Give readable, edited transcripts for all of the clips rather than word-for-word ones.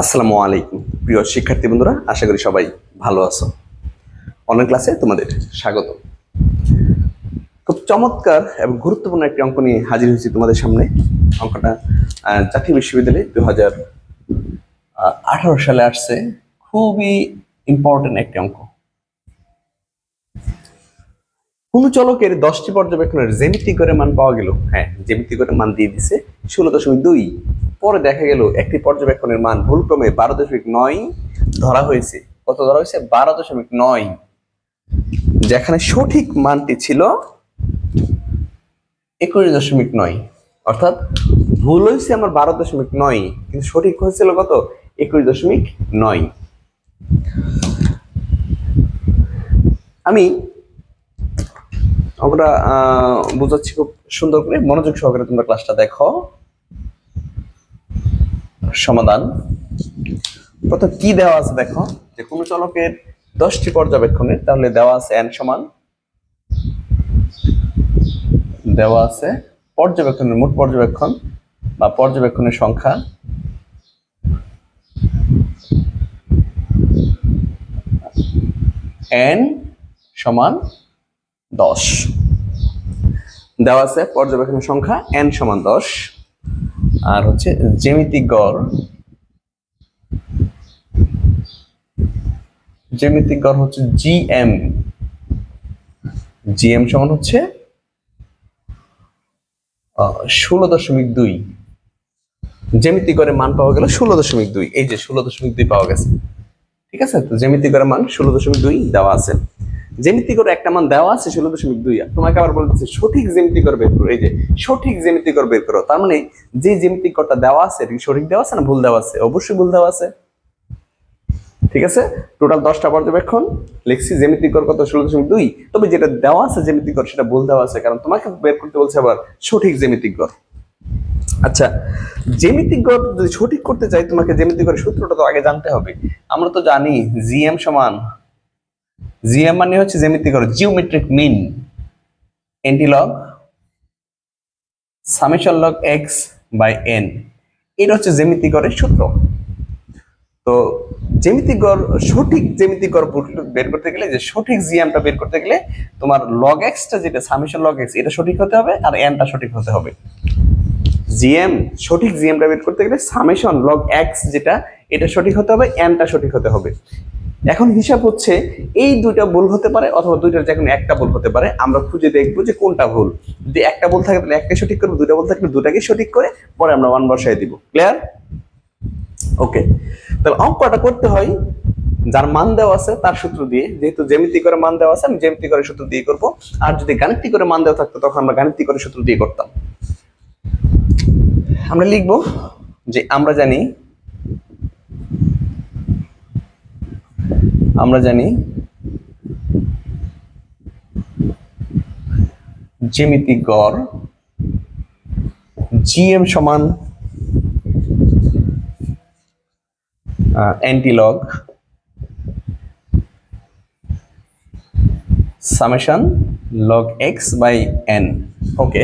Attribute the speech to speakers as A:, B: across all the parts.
A: আসসালামু আলাইকুম প্রিয় শিক্ষার্থী বন্ধুরা, আশা করি সবাই ভালো আছো। অনলাইন ক্লাসে তোমাদের স্বাগত। খুব চমৎকার এবং গুরুত্বপূর্ণ একটি অঙ্ক নিয়ে হাজির হয়েছি তোমাদের সামনে। অঙ্কটা জাতীয় বিশ্ববিদ্যালয়ে 2018 সালে আসছে। খুবই ইম্পর্টেন্ট একটি অঙ্ক। কোন চলকের 10টি পর্যবেক্ষণের জ্যামিতিক গড়ের মান পাওয়া গেল। হ্যাঁ, জ্যামিতিক গড়ের মান দিয়ে দিছে 16.2। পরে দেখা গেল একটি পর্যবেক্ষণের মান ভুলক্রমে 12.9 ধরা হয়েছে। কত ধরা হয়েছে? 12.9। যেখানে সঠিক মানটি ছিল 21.9, অর্থাৎ ভুল হয়েছে আমার 12.9, কিন্তু সঠিক হয়েছিল কত? 21.9। আমি আমরা বুঝাচ্ছি খুব সুন্দর করে, মনোযোগ সহকারে তোমরা ক্লাসটা দেখো। সমাধান প্রথম কি দেওয়া আছে দেখো, যে কোন চলকের 10টি পর্যবেক্ষণের, তাহলে দেওয়া আছে n সমান, দেওয়া আছে পর্যবেক্ষণের মোট পর্যবেক্ষণ বা পর্যবেক্ষণের সংখ্যা n সমান 10। দেওয়া আছে পর্যবেক্ষণের সংখ্যা n সমান 10, আর হচ্ছে জ্যামিতিক গড়, জ্যামিতিক গড় হচ্ছে gm। gm সমান হচ্ছে 16.2। জ্যামিতিক গড়ের মান পাওয়া গেল 16.2। এই যে 16.2 পাওয়া গেছে, ঠিক আছে। তো জ্যামিতিক গড়ের মান 16.2 দেওয়া আছে। জ্যামিতিক গড় একটা মান দেওয়া আছে 16.2, তোমাকে আবার বলতেছে সঠিক জ্যামিতিক গড় বের করো। এই যে সঠিক জ্যামিতিক গড় বের করো, তার মানে যে জ্যামিতিক গড়টা দেওয়া আছে সঠিক দেওয়া আছে না ভুল দেওয়া আছে? অবশ্যই ভুল দেওয়া আছে, ঠিক আছে। টোটাল 10টা পর্যবেক্ষণ লিখছি, জ্যামিতিক গড় কত? 16.2। তবে যেটা দেওয়া আছে জ্যামিতিক গড় সেটা ভুল দেওয়া আছে, কারণ তোমাকে বের করতে বলছে আবার সঠিক জ্যামিতিক গড়। আচ্ছা, জ্যামিতিক গড় যদি সঠিক করতে চাই, তোমাকে জ্যামিতিক গড়ের সূত্রটা তো আগে জানতে হবে। আমরা তো জানি জিএম সমান, জিএম মানে হচ্ছে জ্যামিতিক গড়, geometric mean, antilog summation log x by n. এটা হচ্ছে জ্যামিতিক গড়ের সূত্র। তো জ্যামিতিক গড়, সঠিক জ্যামিতিক গড় বের করতে গেলে, যে সঠিক জিএমটা বের করতে গেলে তোমার লগ এক্সটা, যেটা সামেশন লগ এক্স, এটা সঠিক হতে হবে আর এনটা সঠিক হতে হবে। জিএম, সঠিক জিএমটা বের করতে গেলে সামেশন লগ এক্স যেটা, এটা সঠিক হতে হবে, এনটা সঠিক হতে হবে। এখন হিসাব হচ্ছে এই দুইটা ভুল হতে পারে, অথবা দুইটার যে কোনো একটা ভুল হতে পারে। আমরা খুঁজে দেখবো যে কোনটা ভুল। যদি একটা ভুল থাকে তাহলে একটাই সঠিক করবো, দুইটা ভুল থাকলে দুটাকে সঠিক করে পরে আমরা ওয়ান বসাই দিব। ক্লিয়ার? ওকে, তাহলে অঙ্কটা করতে হয় যার মান দেওয়া আছে তার সূত্র দিয়ে। যেহেতু জ্যামিতিক করে মান দেওয়া আছে, আমি জ্যামিতিক করে সূত্র দিয়ে করব। আর যদি গাণিতিক করে মান দেওয়া থাকতো তখন আমরা গাণিতিক করে সূত্র দিয়ে করতাম। আমরা লিখবো যে আমরা জানি জ্যামিতিক গড় জিএম সমান antilog summation log x by n. Okay,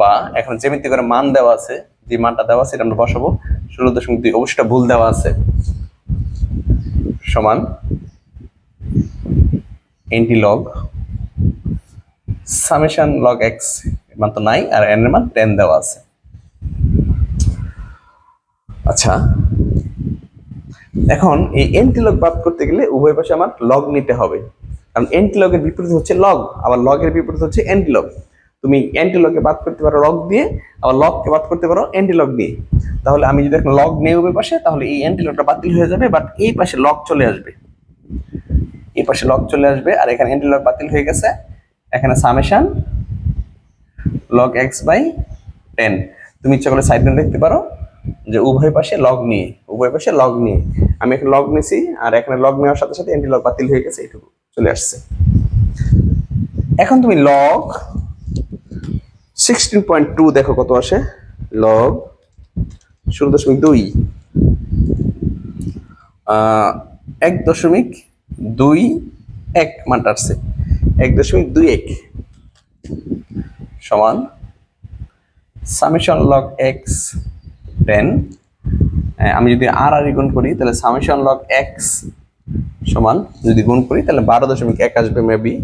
A: বা এখন জ্যামিতিক করে মান দেওয়া আছে, যে মানটা দেওয়া আছে এটা আমরা বসাবো 16.2। অবশ্যই ভুল দেওয়া আছে, সমান এন্টিলগ সামেশন লগ এক্স, মান তো নাই, আর এন এর মান 10 দেওয়া আছে। আচ্ছা, এখন এই এন্টিলগ বাদ করতে গেলে উভয় পাশে আমার লগ নিতে হবে, কারণ এন্টিলগের বিপরীত হচ্ছে লগ, আবার লগের বিপরীত হচ্ছে এন্টিলগ। তুমি এন্টিলগকে বাদ করতে পারো লগ দিয়ে, আবার লগকে বাদ করতে পারো এন্টিলগ দিয়ে। তাহলে আমি যদি এখন লগ নেই উভয় পাশে, তাহলে এই এন্টিলগটা বাতিল হয়ে যাবে, বাট এই পাশে লগ চলে আসবে, এই পাশে লগ চলে আসবে, আর এখানে এন্টিলগ বাতিল হয়ে গেছে। এখানে সামেশন লগ এক্স বাই 10। তুমি ইচ্ছা করলে সাইড নোট লিখতে পারো যে উভয় পাশে লগ নিয়ে, উভয় পাশে লগ নিয়ে। আমি এখানে লগ নিয়েছি, আর এখানে লগ নেওয়ার সাথে সাথে এন্টিলগ বাতিল হয়ে গেছে, এইটুকু চলে আসছে। এখন তুমি লগ 16.2 দেখো কত আসে। লগ 16.2 1.21 মানটা আসছে 1.21 সমান সামেশন লগ এক্স 10, আমি যদি আর গুণ করি তাহলে সামেশন লগ এক্স সমান যদি গুণ করি তাহলে 12.1 আসবে মেবি।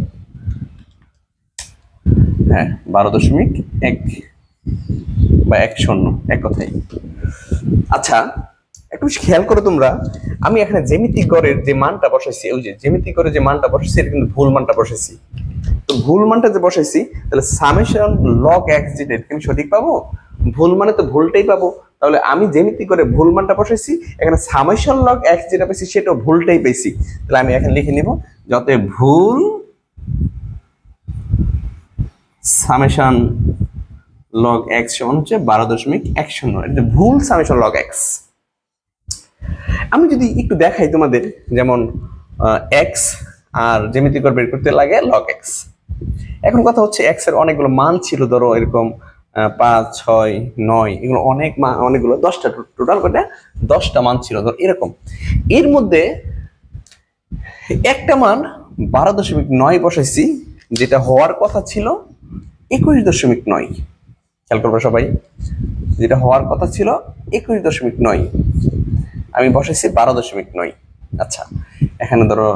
A: হ্যাঁ 12.1 বা 10 এক কথাই। আচ্ছা একটু খেয়াল করো তোমরা, আমি এখানে জ্যামিতিক গড়ের যে মানটা বসাইছি, ওই যে জ্যামিতিক গড়ের যে মানটা বসাইছি এটা কিন্তু ভুল মানটা বসাইছি। তো ভুল মানটা যে বসাইছি তাহলে সামেশন লগ এক্স যেটা এটা আমি সঠিক পাবো? ভুল মানে তো ভুলটাই পাবো। তাহলে আমি জ্যামিতিক গড়ে ভুল মানটা বসাইছি, এখানে সামেশন লগ এক্স যেটা পেয়েছি সেটাও ভুলটাই পেয়েছি। তাহলে আমি এখানে লিখে নিব যাতে ভুল সামেশন লগ এক্স সমান হচ্ছে 12.10, এটা ভুল সামেশন লগ এক্স। আমি যদি একটু দেখাই তোমাদের, যেমন এক্স আর জ্যামিতিক গড় বের করতে লাগে লগ এক্স। এখন কথা হচ্ছে এক্স এর অনেকগুলো মান ছিল, ধরো এরকম 5, 6, 9, এগুলো অনেকগুলো 10টা টোটাল করে 10টা মান ছিল ধরো এরকম। এর মধ্যে একটা মান 12.9 বসাইছি, যেটা হওয়ার কথা ছিল 21.9। খেয়াল করবো সবাই, যেটা হওয়ার কথা ছিল 21.9 আমি বসাইছি 12.9। আচ্ছা এখানে ধরো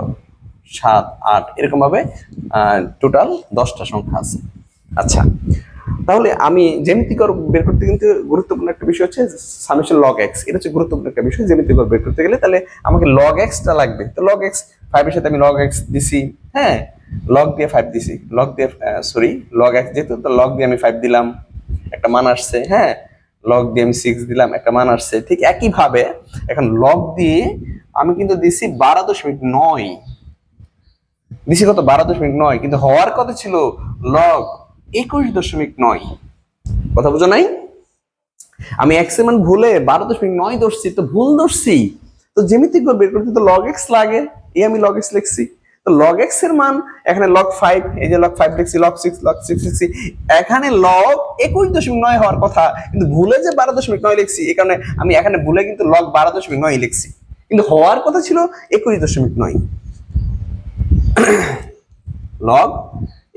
A: 7, 8 এরকম ভাবে টোটাল 10টা সংখ্যা আছে। আচ্ছা তাহলে আমি জ্যামিতিক গড় বের করতে কিন্তু গুরুত্বপূর্ণ একটা বিষয় হচ্ছে সামেশন লগ এক্স, এটা হচ্ছে গুরুত্বপূর্ণ একটা বিষয় জ্যামিতিক গড় বের করতে গেলে। তাহলে আমাকে লগ এক্সটা লাগবে, তো লগ এক্স 5 এর সাথে আমি লগ এক্স দিছি, হ্যাঁ লগ দিয়ে 5 দিছি, লগ দিয়ে লগ এক্স যেহেতু তো লগ দিয়ে আমি 5 দিলাম, একটা মান আসছে। হ্যাঁ লগ দিয়ে আমি 6 দিলাম, একটা মান আসছে। ঠিক একই ভাবে এখন লগ দিয়ে আমি কিন্তু দিছি 12.9 দিছি, কত 12.9, কিন্তু হওয়ার কথা ছিল লগ 21.9। কথা বুঝো নাই? আমি এক্স এর মান ভুলে 12.9 ধরছি, তো ভুল ধরছি। তো জ্যামিতিক গড় বের করতে তো লগ এক্স লাগে, এই আমি লগ এক্স লিখছি। তো লগ এক্স এর মান এখানে লগ 5, এই যে লগ 5 লিখছি, লগ 6 লিখছি। এখানে লগ 21.9 হওয়ার কথা, কিন্তু ভুলে যে 12.9 লিখছি, এই কারণে আমি এখানে ভুলে কিন্তু লগ 12.9 লিখছি, কিন্তু হওয়ার কথা ছিল 21.9, লগ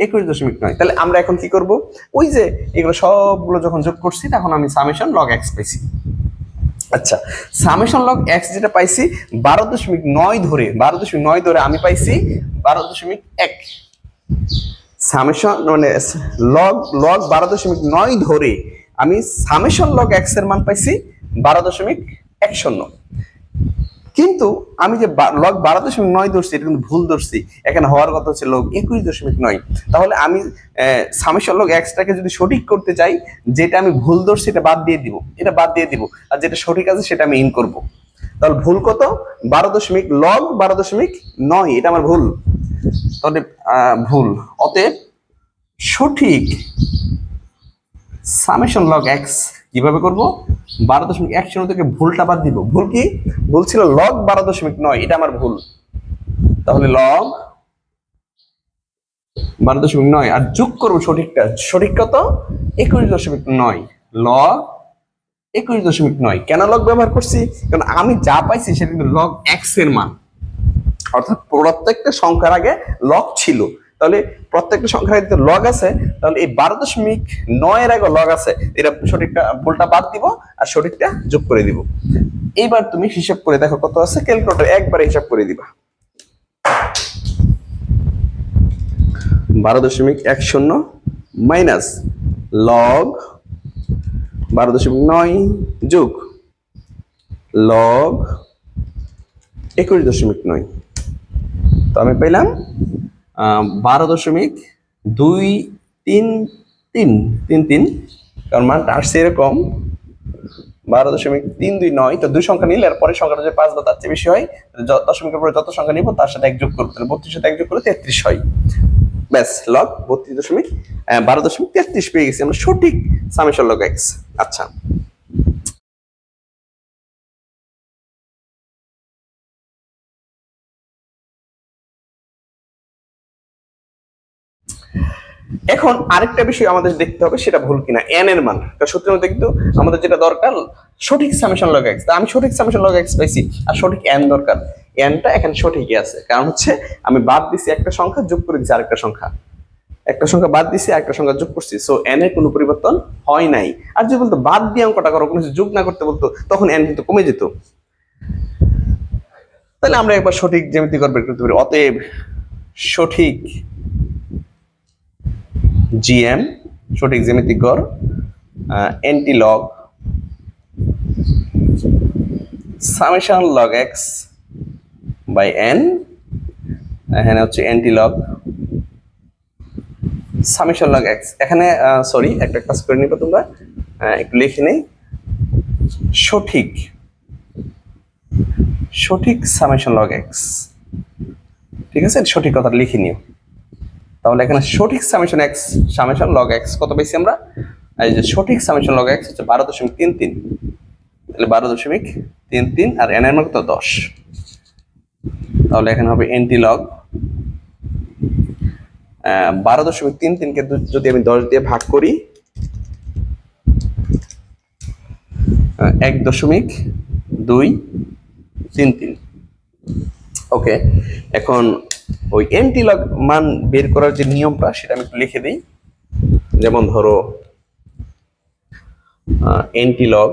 A: 21.9। তাহলে আমরা এখন কি করব, ওই যে এগুলো সবগুলো যখন যোগ করছি তখন আমি সামেশন লগ এক্স পাইছি। আচ্ছা সামেশন লগ এক্স যেটা পাইছি 12.9 ধরে আমি পাইছি 12.1। সামেশন মানে লগ 12.9 ধরে আমি সামেশন লগ এক্স এর মান পাইছি 12.10। কিন্তু আমি যে লগ 12.9 ধরছি এটা কিন্তু ভুল ধরছি, এখানে হওয়ার কথা হচ্ছে লগ 21.9। তাহলে আমি সামেশন লগ এক্সটাকে যদি সঠিক করতে চাই, যেটা আমি ভুল ধরছি এটা বাদ দিয়ে দিব, আর যেটা সঠিক আছে সেটা আমি ইন করব। তাহলে ভুল কত? 12.9, এটা আমার ভুল। তাহলে ভুল, অতএব সঠিক সামেশন লগ এক্স কিভাবে করব? 12.10 থেকে ভুলটা বাদ দিব। ভুল কি? ভুল ছিল লগ 12.9, এটা আমার ভুল। তাহলে লগ 12.9 আর যোগ করবো সঠিকটা, সঠিক কত? 21.9, লগ 21.9। কেন লগ ব্যবহার করছি? কারণ আমি যা পাইছি সেটা কিন্তু লগ এক্স এর মান, অর্থাৎ প্রত্যেকটা সংখ্যার আগে লগ ছিল। তাহলে প্রত্যেকটা সংখ্যার আগে লগ আছে, তাহলে এই 12.9 এর আগে লগ আছে, এটা সঠিকটা ভুলটা বাদ দিব আর সঠিকটা যোগ করে দিব। এইবার তুমি হিসাব করে দেখো কত আছে, ক্যালকুলেটর একবারে হিসাব করে দিবা। 12.10 মাইনাস লগ 12.9 যোগ লগ 21.9। তো আমি পেলাম 12.23333, কারণ মানটা আসছে এরকম 12.329। তো দুই সংখ্যা নিলে আর পরের সংখ্যাটা যদি 5 বা তার চেয়ে বেশি হয়, দশমিকের পরে যত সংখ্যা নিব তার সাথে এক যোগ করবো, তাহলে 32 সাথে এক যোগ করলে 33 হয়। ব্যাস লগ 12.33 পেয়ে গেছি আমরা সঠিক সামেশন লগ এক্স। আচ্ছা এখন আরেকটা বিষয় আমাদের দেখতে হবে, সেটা ভুল কিনা, এন এর মান। সূত্রের মধ্যে কিন্তু আমাদের যেটা দরকার সঠিক সামেশন লগ এক্স, আমি সঠিক সামেশন লগ এক্স পাইছি, আর সঠিক এন দরকার। এনটা এখানে সঠিকই আছে, কারণ হচ্ছে আমি বাদ দিছি একটা সংখ্যা, যোগ করে দিছি আরেকটা সংখ্যা। একটা সংখ্যা বাদ দিছি, একটা সংখ্যা যোগ করছি, সো n এর কোনো পরিবর্তন হয় নাই। আর যদি বলতো বাদ দিয়ে অঙ্কটা করো, কোনো কিছু যোগ না করতে বলতো, তখন n কিন্তু কমে যেত। তাহলে আমরা একবার সঠিক জ্যামিতিক গড় বের করতে পারি। অতএব সঠিক জিএম, সঠিক জ্যামিতিক গড় antilog summation log x by n, এখানে হচ্ছে antilog summation log x. এখানে সরি, একটা কাজ করে নিবা তোমরা, একটু লিখে নেই, সঠিক সঠিক সামেশন লগ এক্স। ঠিক আছে, সঠিক কথাটা লিখে নিও। তাহলে এখানে সঠিক summation x, summation log x কত পাইছি আমরা? এই যে সঠিক সামেশন লগ এক্স হচ্ছে 12.33, তাহলে 12.33 আর এন এর মান কত 10। তাহলে এখানে হবে এনটি লগ 12.33 কে যদি আমি 10 দিয়ে ভাগ করি 1.233। ওকে, এখন ওই এনটি লগ মান বের করার যে নিয়মটা সেটা আমি একটু লিখে দিই। যেমন ধরো এনটি লগ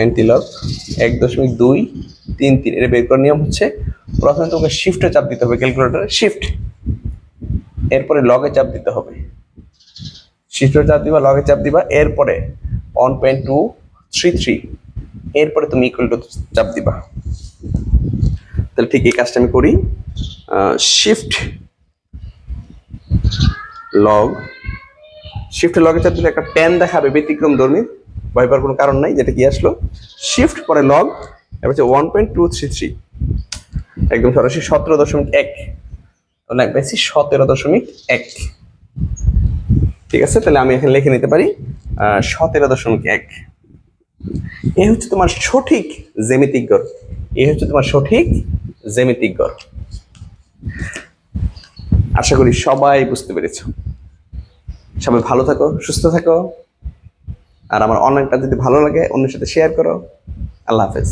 A: 1.233, এটা বের করার নিয়ম হচ্ছে প্রথমে তোমাকে শিফটে চাপ দিতে হবে, ক্যালকুলেটরে শিফট, এরপরে লগে চাপ দিতে হবে, শিফটে চাপ দিবা, লগে চাপ দিবা, এরপরে 1.233, এরপরে তুমি ইকুয়াল টু চাপ দিবা। তাহলে ঠিক এই কাজটা আমি করি, শিফট লগ, শিফটে লগে চাপ দিলে একটা 10 দেখাবে ব্যতিক্রম ধর্মী, ভয় পাওয়ার কোনো কারণ নাই। যেটা কি আসলো, শিফট পরে লগ, এবার হচ্ছে 1.233, একদম সরাসরি 17.1, তাহলে পাইছি 17.1। ঠিক আছে, তাহলে আমি এখানে লিখে নিতে পারি 17.1। এই হচ্ছে তোমার সঠিক জ্যামিতিক গড়, এই হচ্ছে তোমার সঠিক জ্যামিতিক গড়। আশা করি সবাই বুঝতে পেরেছো। সবাই ভালো থাকো, সুস্থ থাকো, আর আমার অনলাইনটা যদি ভালো লাগে অন্যের সাথে শেয়ার করো। আল্লাহ হাফেজ।